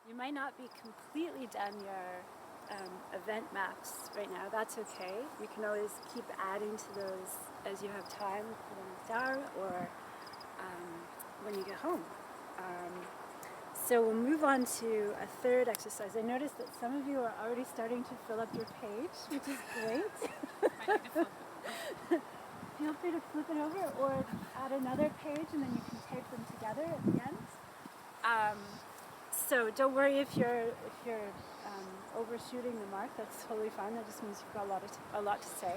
You might not be completely done your event maps right now. That's okay. You can always keep adding to those as you have time for the next hour or when you get home. So we'll move on to a third exercise. I noticed that some of you are already starting to fill up your page, which is great. Feel free to flip it over or add another page and then you can tape them together at the end. So don't worry if you're overshooting the mark. That's totally fine. That just means you've got a lot to say.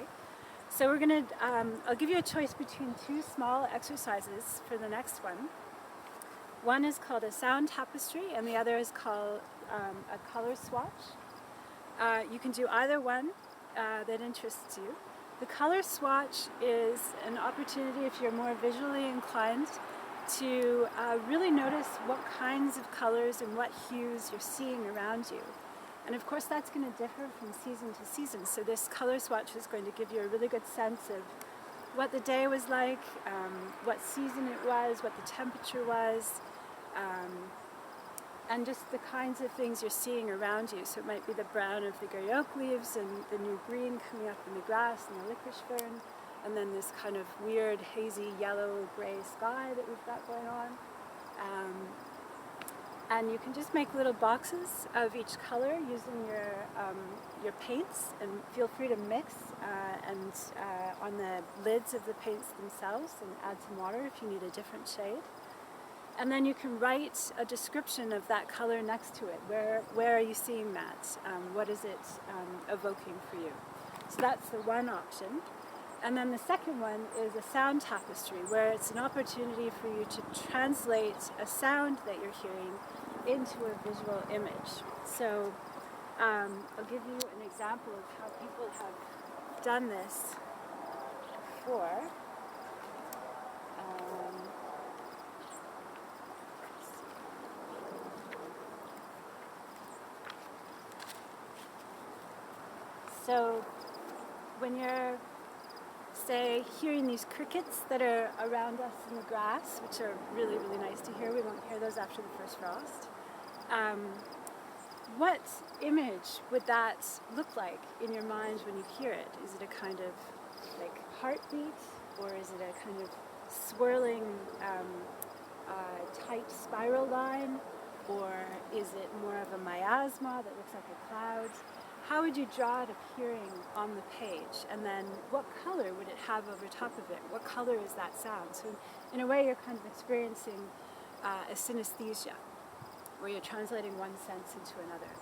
So we're gonna. I'll give you a choice between two small exercises for the next one. One is called a sound tapestry, and the other is called a color swatch. You can do either one that interests you. The color swatch is an opportunity if you're more visually inclined to really notice what kinds of colors and what hues you're seeing around you. And of course that's going to differ from season to season. So this color swatch is going to give you a really good sense of what the day was like, what season it was, what the temperature was, and just the kinds of things you're seeing around you. So it might be the brown of the grey oak leaves and the new green coming up in the grass and the licorice fern, and then this kind of weird hazy yellow-grey sky that we've got going on. And you can just make little boxes of each color using your paints, and feel free to mix on the lids of the paints themselves and add some water if you need a different shade. And then you can write a description of that color next to it. Where are you seeing that? What is it evoking for you? So that's the one option. And then the second one is a sound tapestry, where it's an opportunity for you to translate a sound that you're hearing into a visual image. So I'll give you an example of how people have done this before. So when you're, say, hearing these crickets that are around us in the grass, which are really, really nice to hear. We won't hear those after the first frost. What image would that look like in your mind when you hear it? Is it a kind of like heartbeat, or is it a kind of swirling, tight spiral line, or is it more of a miasma that looks like a cloud? How would you draw it appearing on the page? And then what color would it have over top of it? What color is that sound? So in a way, you're kind of experiencing a synesthesia, where you're translating one sense into another.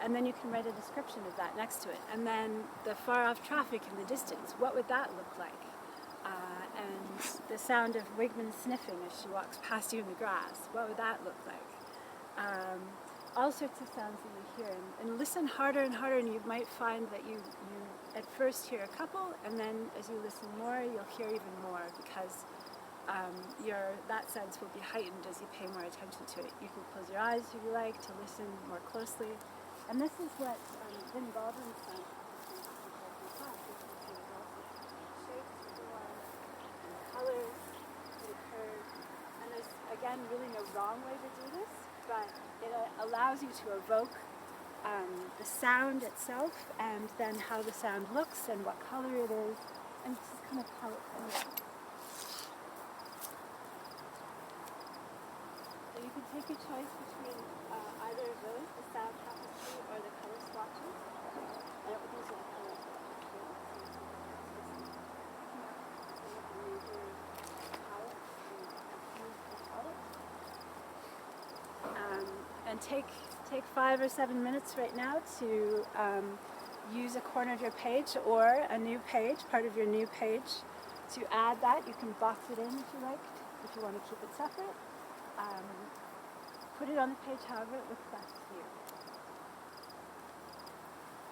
And then you can write a description of that next to it. And then the far off traffic in the distance, what would that look like? And the sound of Wigman sniffing as she walks past you in the grass, what would that look like? All sorts of sounds that you hear, and listen harder and harder, and you might find that you at first hear a couple, and then as you listen more, you'll hear even more, because that sense will be heightened as you pay more attention to it. You can close your eyes if you like to listen more closely, and this is what Vin Baldwin's done. Shapes, forms, and colors that occur, and there's again really no wrong way to do this, but it allows you to evoke the sound itself, and then how the sound looks and what color it is, and just kind of how it feels. So you can take your choice between either of those, the sound tapestry or the color swatches. I don't think these are the color swatches. And take 5 or 7 minutes right now to use a corner of your page or a new page, part of your new page, to add that. You can box it in if you like, if you want to keep it separate. Put it on the page however it looks best to you.